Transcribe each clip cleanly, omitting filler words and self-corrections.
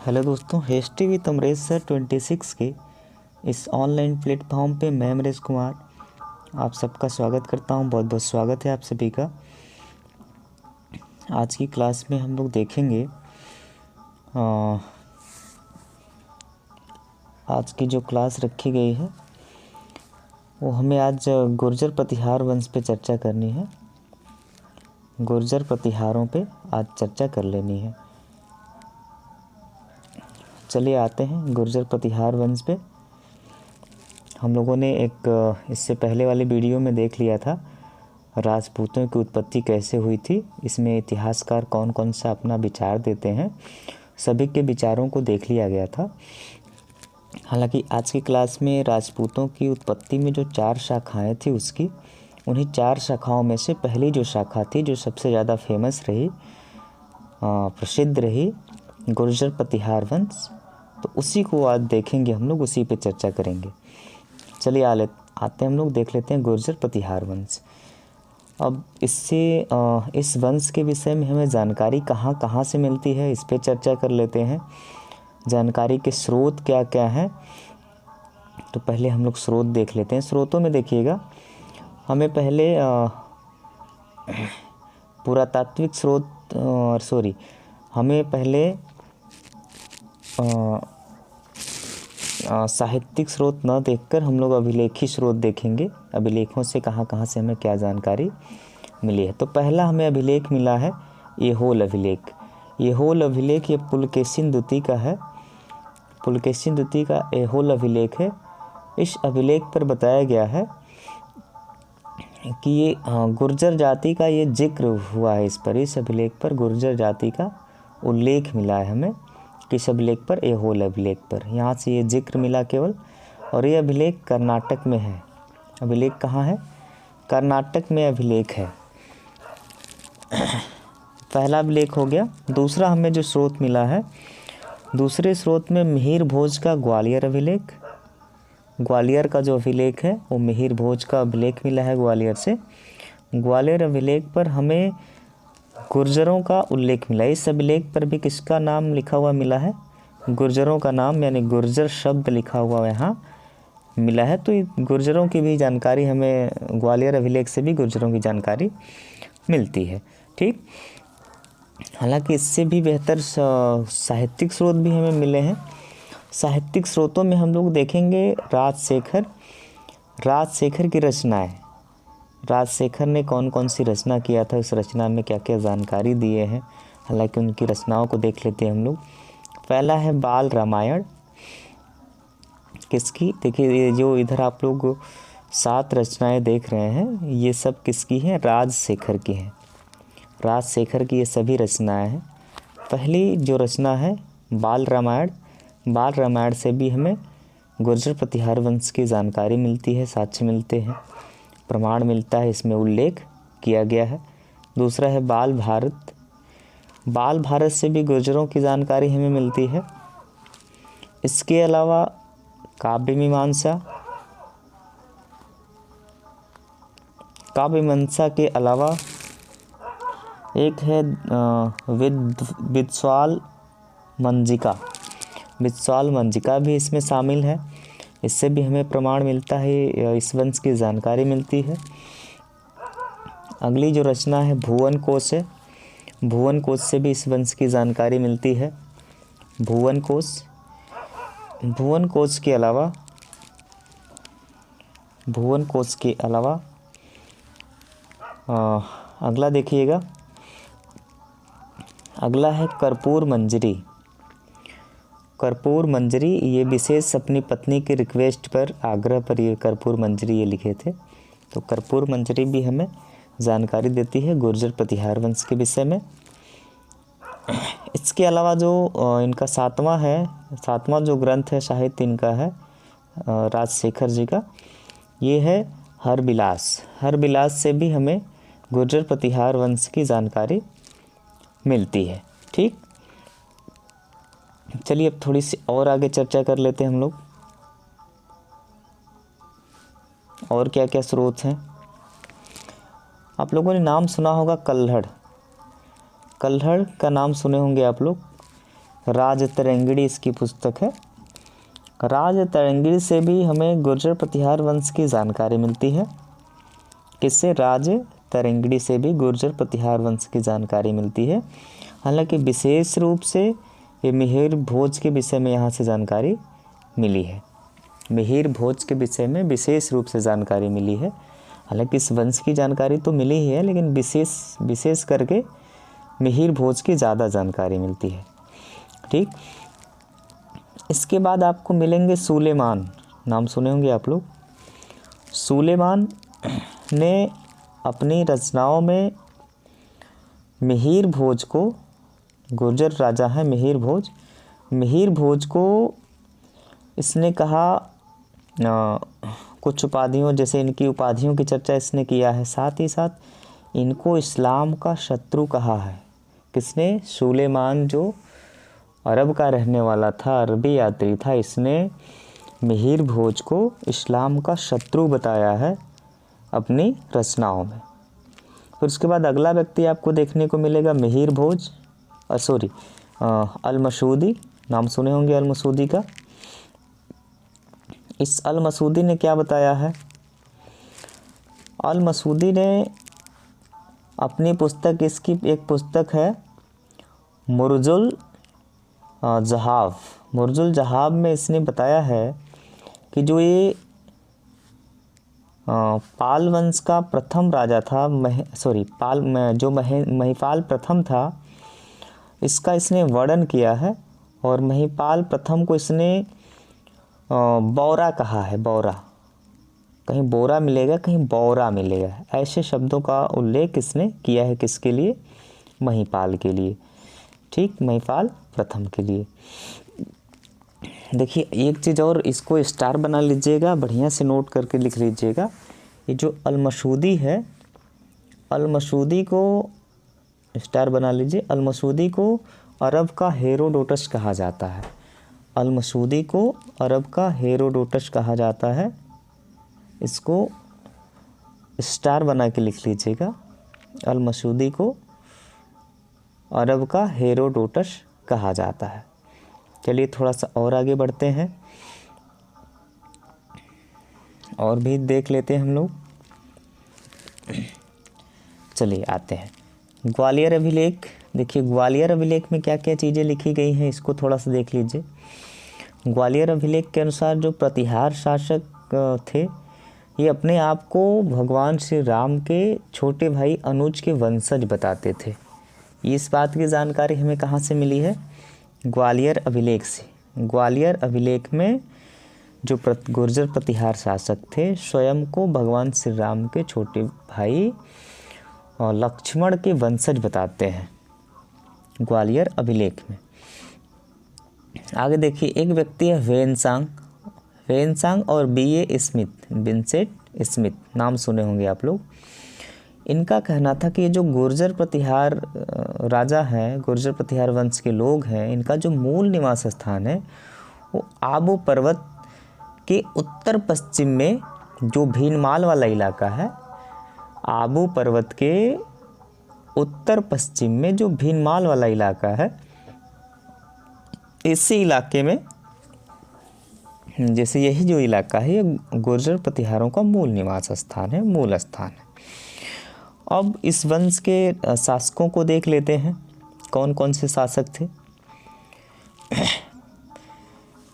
Hello दोस्तों, history with Amresh sir 26 के इस ऑनलाइन प्लेटफॉर्म पे मैं अमरेश कुमार आप सबका स्वागत करता हूं। बहुत बहुत स्वागत है आप सभी का। आज की क्लास में हम लोग देखेंगे आज की जो क्लास रखी गई है वो हमें आज गुर्जर प्रतिहार वंश पे चर्चा करनी है। गुर्जर प्रतिहारों पे आज चर्चा कर लेनी है। चलिए आते हैं गुर्जर प्रतिहार वंश पे। हम लोगों ने एक इससे पहले वाले वीडियो में देख लिया था राजपूतों की उत्पत्ति कैसे हुई थी। इसमें इतिहासकार कौन कौन सा अपना विचार देते हैं, सभी के विचारों को देख लिया गया था। हालांकि आज की क्लास में राजपूतों की उत्पत्ति में जो 4 शाखाएं थी उन्हीं 4 शाखाओं में से पहली जो शाखा थी, जो सबसे ज़्यादा फेमस रही, प्रसिद्ध रही, गुर्जर प्रतिहार वंश, तो उसी को आज देखेंगे हम लोग, उसी पे चर्चा करेंगे। चलिए आते हैं हम लोग, देख लेते हैं गुर्जर प्रतिहार वंश। अब इस वंश के विषय में हमें जानकारी कहाँ कहाँ से मिलती है, इस पे चर्चा कर लेते हैं। जानकारी के स्रोत क्या क्या हैं, तो पहले हम लोग स्रोत देख लेते हैं। स्रोतों में देखिएगा, हमें पहले पुरातात्विक स्रोत हमें पहले साहित्यिक स्रोत न देखकर हम लोग अभिलेखी स्रोत देखेंगे। अभिलेखों से कहाँ कहाँ से हमें क्या जानकारी मिली है। तो पहला हमें अभिलेख मिला है ऐहोल अभिलेख। ऐहोल अभिलेख ये पुलकेशिन द्वितीय का है। पुलकेशिन द्वितीय का ऐहोल अभिलेख है। इस अभिलेख पर बताया गया है कि ये गुर्जर जाति का ये जिक्र हुआ है। इस अभिलेख पर गुर्जर जाति का उल्लेख मिला है हमें। किस अभिलेख पर? ऐहोल अभिलेख पर। यहाँ से ये जिक्र मिला केवल। और ये अभिलेख कर्नाटक में है। अभिलेख कहाँ है? कर्नाटक में अभिलेख है। पहला अभिलेख हो गया। दूसरा हमें जो स्रोत मिला है, दूसरे स्रोत में मिहिर भोज का ग्वालियर अभिलेख। ग्वालियर का जो अभिलेख है वो मिहिर भोज का अभिलेख मिला है ग्वालियर से। ग्वालियर अभिलेख पर हमें गुर्जरों का उल्लेख मिला। इस अभिलेख पर भी किसका नाम लिखा हुआ मिला है? गुर्जरों का नाम, यानी गुर्जर शब्द लिखा हुआ यहाँ मिला है। तो गुर्जरों की भी जानकारी हमें ग्वालियर अभिलेख से भी गुर्जरों की जानकारी मिलती है। ठीक, हालांकि इससे भी बेहतर साहित्यिक स्रोत भी हमें मिले हैं। साहित्यिक स्रोतों में हम लोग देखेंगे राजशेखर की रचनाएं। राजशेखर ने कौन कौन सी रचना किया था, उस रचना में क्या क्या जानकारी दिए हैं। हालांकि उनकी रचनाओं को देख लेते हैं हम लोग। पहला है बाल रामायण। किसकी? देखिए, ये जो इधर आप लोग 7 रचनाएं देख रहे हैं, ये सब किसकी हैं? राजशेखर की हैं। राजशेखर की ये सभी रचनाएं हैं। पहली जो रचना है बाल रामायण, बाल रामायण से भी हमें गुर्जर प्रतिहार वंश की जानकारी मिलती है, साक्ष्य मिलते हैं, प्रमाण मिलता है, इसमें उल्लेख किया गया है। दूसरा है बाल भारत। बाल भारत से भी गुर्जरों की जानकारी हमें मिलती है। इसके अलावा काव्य मीमांसा के अलावा एक है विद्वाल मंजिका। विद्वाल मंजिका भी इसमें शामिल है। इससे भी हमें प्रमाण मिलता है, इस वंश की जानकारी मिलती है। अगली जो रचना है भुवन कोश है। भुवन कोश से भी इस वंश की जानकारी मिलती है। भुवन कोश के अलावा अगला देखिएगा, अगला है कर्पूर मंजरी। कर्पूर मंजरी ये विशेष अपनी पत्नी के रिक्वेस्ट पर, आग्रह पर ये कर्पूर मंजरी ये लिखे थे। तो कर्पूर मंजरी भी हमें जानकारी देती है गुर्जर प्रतिहार वंश के विषय में। इसके अलावा जो इनका 7वां जो ग्रंथ है साहित्य इनका है राजशेखर जी का, ये है हरबिलास। हरबिलास से भी हमें गुर्जर प्रतिहार वंश की जानकारी मिलती है। ठीक, चलिए अब थोड़ी सी और आगे चर्चा कर लेते हैं हम लोग। और क्या क्या स्रोत हैं? आप लोगों ने नाम सुना होगा कल्हड़। कल्हड़ का नाम सुने होंगे आप लोग। राजतरंगिणी इसकी पुस्तक है। राजतरंगिणी से भी हमें गुर्जर प्रतिहार वंश की जानकारी मिलती है। किससे? राजतरंगिणी से भी गुर्जर प्रतिहार वंश की जानकारी मिलती है। हालांकि विशेष रूप से ये मिहिर भोज के विषय में यहाँ से जानकारी मिली है। मिहिर भोज के विषय में विशेष रूप से जानकारी मिली है। हालांकि इस वंश की जानकारी तो मिली ही है, लेकिन विशेष करके मिहिर भोज की ज़्यादा जानकारी मिलती है। ठीक, इसके बाद आपको मिलेंगे सुलेमान। नाम सुने होंगे आप लोग। सुलेमान ने अपनी रचनाओं में मिहिर भोज को, गुर्जर राजा है मिहिर भोज को इसने कहा कुछ उपाधियों, जैसे इनकी उपाधियों की चर्चा इसने किया है। साथ ही साथ इनको इस्लाम का शत्रु कहा है। किसने? सुलेमान, जो अरब का रहने वाला था, अरबी यात्री था। इसने मिहिर भोज को इस्लाम का शत्रु बताया है अपनी रचनाओं में। फिर उसके बाद अगला व्यक्ति आपको देखने को मिलेगा मिहिर भोज, अल-मसूदी। नाम सुने होंगे अल-मसूदी का। इस अल-मसूदी ने क्या बताया है? अल-मसूदी ने अपनी पुस्तक, इसकी एक पुस्तक है मुर्जुल जहाब में इसने बताया है कि जो ये पाल वंश का प्रथम राजा था, महिपाल प्रथम था, इसका इसने वर्णन किया है। और महिपाल प्रथम को इसने बौरा कहा है। बौरा, कहीं बोरा मिलेगा, कहीं बौरा मिलेगा, ऐसे शब्दों का उल्लेख इसने किया है। किसके लिए? महिपाल के लिए। ठीक, महिपाल प्रथम के लिए। देखिए एक चीज़ और, इसको स्टार बना लीजिएगा, बढ़िया से नोट करके लिख लीजिएगा। ये जो अल-मसूदी है, अल-मसूदी को स्टार बना लीजिए। अल-मसूदी को अरब का हेरोडोटस कहा जाता है। अल-मसूदी को अरब का हेरोडोटस कहा जाता है। इसको स्टार बना के लिख लीजिएगा। अल-मसूदी को अरब का हेरोडोटस कहा जाता है। चलिए थोड़ा सा और आगे बढ़ते हैं और भी देख लेते हैं हम लोग। चलिए आते हैं ग्वालियर अभिलेख। देखिए ग्वालियर अभिलेख में क्या क्या चीज़ें लिखी गई हैं, इसको थोड़ा सा देख लीजिए। ग्वालियर अभिलेख के अनुसार जो प्रतिहार शासक थे, ये अपने आप को भगवान श्री राम के छोटे भाई अनुज के वंशज बताते थे। इस बात की जानकारी हमें कहाँ से मिली है? ग्वालियर अभिलेख से। ग्वालियर अभिलेख में जो गुर्जर प्रतिहार शासक थे, स्वयं को भगवान श्री राम के छोटे भाई और लक्ष्मण के वंशज बताते हैं ग्वालियर अभिलेख में। आगे देखिए, एक व्यक्ति है वेनसांग और B.A. स्मिथ, विंसेंट स्मिथ, नाम सुने होंगे आप लोग। इनका कहना था कि ये जो गुर्जर प्रतिहार राजा हैं, गुर्जर प्रतिहार वंश के लोग हैं, इनका जो मूल निवास स्थान है वो आबू पर्वत के उत्तर पश्चिम में जो भीनमाल वाला इलाका है, आबू पर्वत के उत्तर पश्चिम में जो भीनमाल वाला इलाका है, इसी इलाके में, जैसे यही जो इलाका है ये गुर्जर प्रतिहारों का मूल निवास स्थान है, मूल स्थान है। अब इस वंश के शासकों को देख लेते हैं, कौन कौन से शासक थे।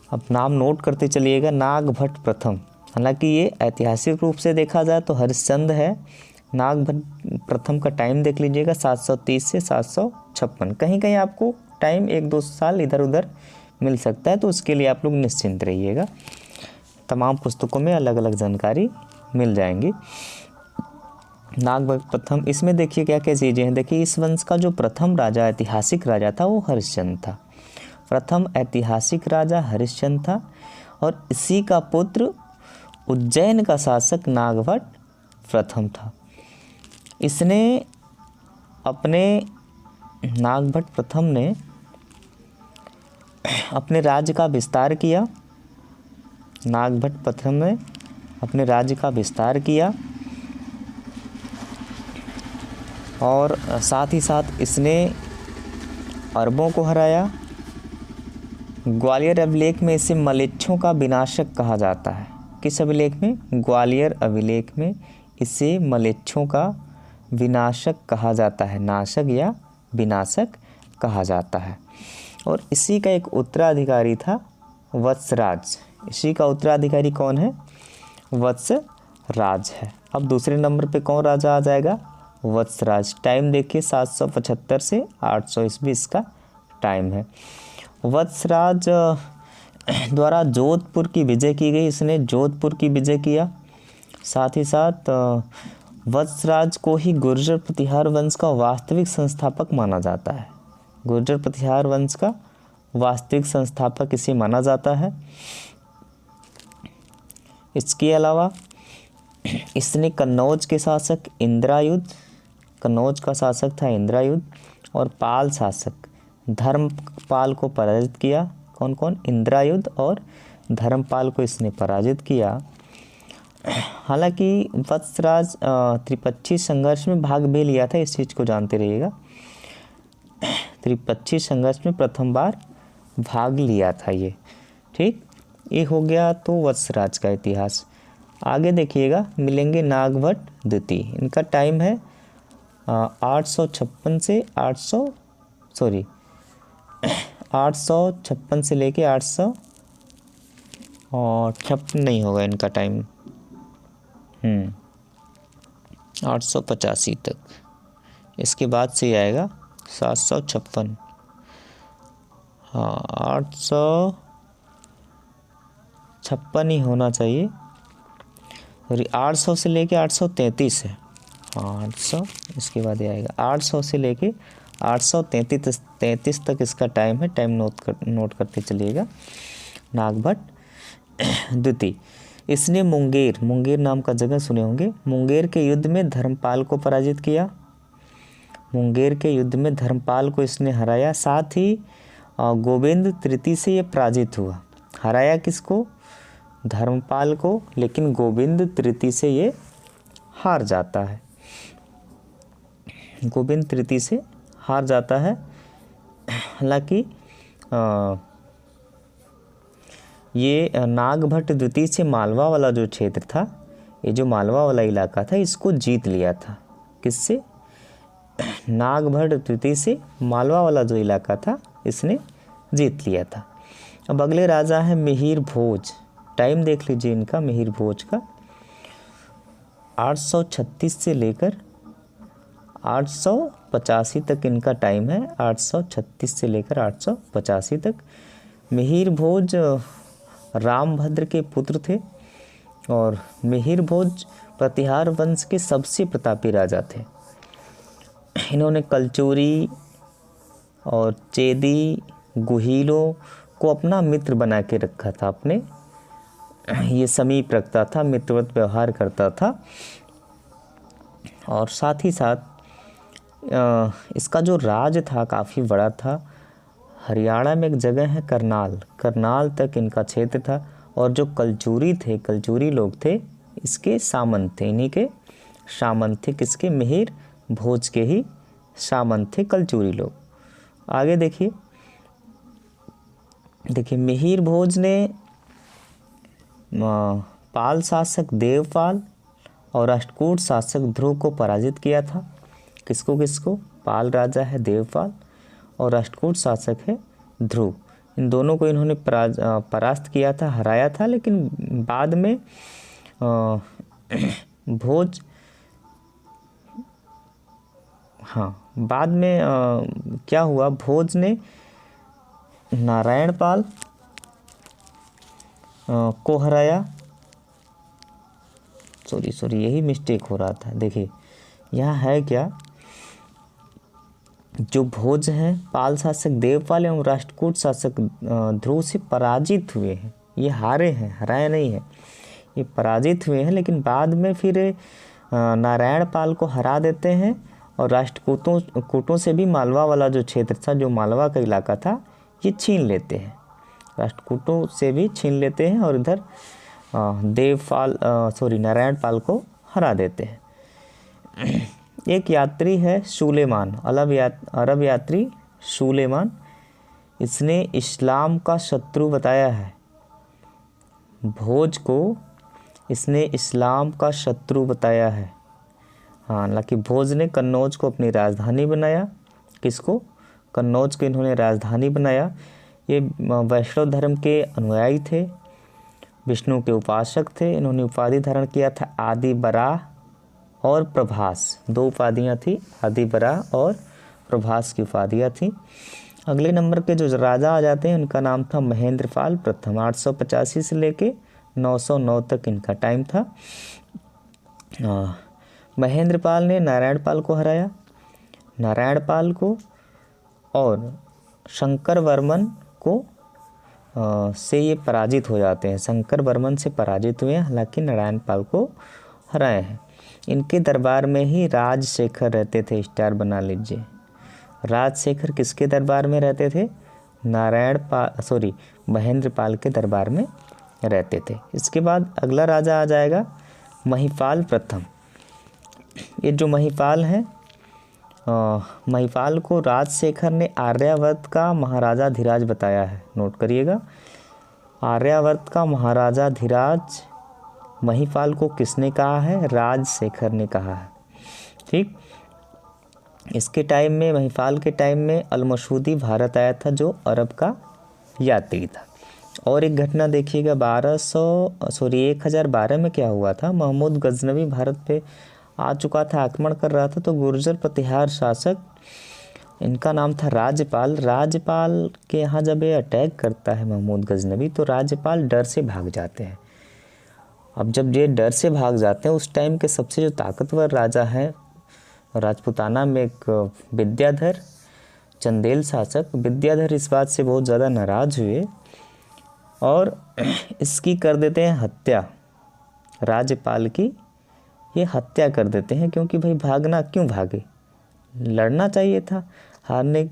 अब नाम नोट करते चलिएगा। नागभट्ट प्रथम, हालांकि ये ऐतिहासिक रूप से देखा जाए तो हरिश्चंद्र है। नागभट्ट प्रथम का टाइम देख लीजिएगा 730 से 756। कहीं कहीं आपको टाइम 1-2 साल इधर उधर मिल सकता है, तो उसके लिए आप लोग निश्चिंत रहिएगा। तमाम पुस्तकों में अलग अलग जानकारी मिल जाएंगी। नागभट्ट प्रथम, इसमें देखिए क्या क्या चीज़ें हैं। देखिए इस वंश का जो प्रथम राजा, ऐतिहासिक राजा था, वो हरिश्चंद्र था। प्रथम ऐतिहासिक राजा हरिश्चंद्र था और इसी का पुत्र उज्जैन का शासक नागभट्ट प्रथम था। इसने अपने, नागभट्ट प्रथम ने अपने राज्य का विस्तार किया। नागभट्ट प्रथम ने अपने राज्य का विस्तार किया और साथ ही साथ इसने अरबों को हराया ग्वालियर अभिलेख में इसे मलेच्छों का विनाशक कहा जाता है। किस अभिलेख में? ग्वालियर अभिलेख में इसे मलेच्छों का विनाशक कहा जाता है, नाशक या विनाशक कहा जाता है। और इसी का एक उत्तराधिकारी था वत्सराज। इसी का उत्तराधिकारी कौन है? वत्सराज है। अब दूसरे नंबर पे कौन राजा आ जाएगा? वत्सराज। टाइम देखिए 775 से 800 ईस्वी इसका टाइम है। वत्सराज द्वारा जोधपुर की विजय की गई, इसने जोधपुर की विजय किया। साथ ही साथ वत्सराज को ही गुर्जर प्रतिहार वंश का वास्तविक संस्थापक माना जाता है। गुर्जर प्रतिहार वंश का वास्तविक संस्थापक इसे माना जाता है। इसके अलावा इसने कन्नौज के शासक इंद्रायुध, कन्नौज का शासक था इंद्रायुध, और पाल शासक धर्मपाल को पराजित किया। कौन कौन? इंद्रायुध और धर्मपाल को इसने पराजित किया। हालांकि वत्सराज त्रिपक्षीय संघर्ष में भाग भी लिया था, इस चीज़ को जानते रहिएगा। त्रिपक्षीय संघर्ष में प्रथम बार भाग लिया था ये। ठीक, ये हो गया तो वत्सराज का इतिहास। आगे देखिएगा, मिलेंगे नागभट्ट द्वितीय। इनका टाइम है 856 से 856 से लेके 856 नहीं होगा इनका टाइम, 885 तक। इसके बाद से आएगा 756। हाँ, 856 ही होना चाहिए। और 800 से लेके 833 है। हाँ, 800, इसके बाद ये आएगा 800 से लेके 833 तक इसका टाइम है। टाइम नोट करते चलिएगा। नागभट्ट द्वितीय, इसने मुंगेर नाम का जगह सुने होंगे। मुंगेर के युद्ध में धर्मपाल को पराजित किया। मुंगेर के युद्ध में धर्मपाल को इसने हराया। साथ ही गोविंद तृतीय से ये पराजित हुआ। हराया किसको? धर्मपाल को, लेकिन गोविंद तृतीय से ये हार जाता है। गोविंद तृतीय से हार जाता है। हालांकि ये नागभट्ट द्वितीय से मालवा वाला जो क्षेत्र था, ये जो मालवा वाला इलाका था, इसको जीत लिया था। किससे? नागभट्ट द्वितीय से मालवा वाला जो इलाका था इसने जीत लिया था। अब अगले राजा हैं मिहिर भोज। टाइम देख लीजिए इनका, मिहिर भोज का 836 से लेकर 885 तक इनका टाइम है। 836 से लेकर 885 तक। मिहिर भोज रामभद्र के पुत्र थे और मिहिर भोज प्रतिहार वंश के सबसे प्रतापी राजा थे। इन्होंने कलचूरी और चेदी गुहीलों को अपना मित्र बना के रखा था। अपने ये समीप रखता था, मित्रवत व्यवहार करता था। और साथ ही साथ इसका जो राज था काफ़ी बड़ा था। हरियाणा में एक जगह है करनाल तक इनका क्षेत्र था। और जो कलचूरी लोग थे, इसके सामंत थे, इन्हीं के सामंत थे। किसके? मिहिर भोज के ही सामंत थे कलचूरी लोग। आगे देखिए मिहिर भोज ने पाल शासक देवपाल और राष्ट्रकूट शासक ध्रुव को पराजित किया था। किसको? पाल राजा है देवपाल और राष्ट्रकूट शासक है ध्रुव। इन दोनों को इन्होंने परास्त किया था, हराया था। लेकिन बाद में क्या हुआ? भोज ने नारायणपाल को हराया। सॉरी यही मिस्टेक हो रहा था। देखिए यहाँ है क्या, जो भोज हैं पाल शासक देवपाल एवं राष्ट्रकूट शासक ध्रुव से पराजित हुए हैं। ये हारे हैं, हराया नहीं है, ये पराजित हुए हैं। लेकिन बाद में फिर नारायणपाल को हरा देते हैं और राष्ट्रकूटों से भी मालवा वाला जो क्षेत्र था, जो मालवा का इलाका था, ये छीन लेते हैं। राष्ट्रकूटों से भी छीन लेते हैं और इधर नारायणपाल को हरा देते हैं। एक यात्री है सुलेमान, अरब यात्री सुलेमान। इसने इस्लाम का शत्रु बताया है। भोज को इसने इस्लाम का शत्रु बताया है। हाँ, हालांकि भोज ने कन्नौज को अपनी राजधानी बनाया। किसको? कन्नौज को इन्होंने राजधानी बनाया। ये वैष्णव धर्म के अनुयायी थे, विष्णु के उपासक थे। इन्होंने उपाधि धारण किया था आदि बराह और प्रभास, 2 उपाधियाँ थी, आदि बराह और प्रभास की उपाधियाँ थी। अगले नंबर के जो राजा आ जाते हैं उनका नाम था महेंद्रपाल प्रथम। 885 से लेके 909 तक इनका टाइम था। महेंद्रपाल ने नारायणपाल को हराया, नारायणपाल को, और शंकर वर्मन को से ये पराजित हो जाते हैं। शंकर वर्मन से पराजित हुए हैं, हालांकि नारायणपाल को हराए हैं। इनके दरबार में ही राजशेखर रहते थे। स्टार बना लीजिए। राजशेखर किसके दरबार में रहते थे? महेंद्रपाल के दरबार में रहते थे। इसके बाद अगला राजा आ जाएगा महिपाल प्रथम। ये जो महिपाल हैं, महिपाल को राजशेखर ने आर्यावर्त का महाराजा धीराज बताया है। नोट करिएगा, आर्यावर्त का महाराजा धीराज महिपाल को किसने कहा है? राजशेखर ने कहा है। ठीक। इसके टाइम में, महिपाल के टाइम में अलमसूदी भारत आया था, जो अरब का यात्री था। और एक घटना देखिएगा, 1012 में क्या हुआ था? महमूद गजनवी भारत पे आ चुका था, आक्रमण कर रहा था। तो गुर्जर प्रतिहार शासक, इनका नाम था राज्यपाल। राज्यपाल के यहाँ जब ये अटैक करता है महमूद गजनवी, तो राज्यपाल डर से भाग जाते हैं। अब जब ये डर से भाग जाते हैं, उस टाइम के सबसे जो ताकतवर राजा हैं राजपूताना में, एक विद्याधर, चंदेल शासक विद्याधर, इस बात से बहुत ज़्यादा नाराज़ हुए और इसकी कर देते हैं हत्या। राज्यपाल की ये हत्या कर देते हैं, क्योंकि भाई भागना क्यों भागे, लड़ना चाहिए था, हारने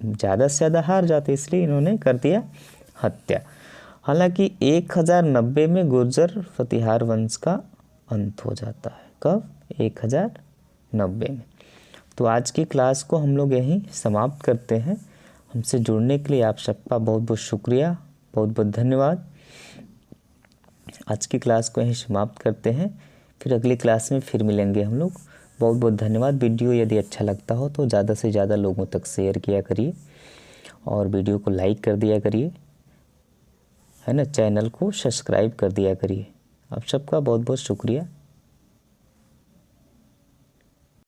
ज़्यादा से ज़्यादा हार जाते, इसलिए इन्होंने कर दिया हत्या। हालांकि 1090 में गुर्जर प्रतिहार वंश का अंत हो जाता है। कब? 1090 में। तो आज की क्लास को हम लोग यहीं समाप्त करते हैं। हमसे जुड़ने के लिए आप सबका बहुत बहुत शुक्रिया, बहुत बहुत धन्यवाद। आज की क्लास को यहीं समाप्त करते हैं, फिर अगली क्लास में फिर मिलेंगे हम लोग। बहुत बहुत धन्यवाद। वीडियो यदि अच्छा लगता हो तो ज़्यादा से ज़्यादा लोगों तक शेयर किया करिए और वीडियो को लाइक कर दिया करिए, है ना। चैनल को सब्सक्राइब कर दिया करिए। आप सबका बहुत बहुत शुक्रिया।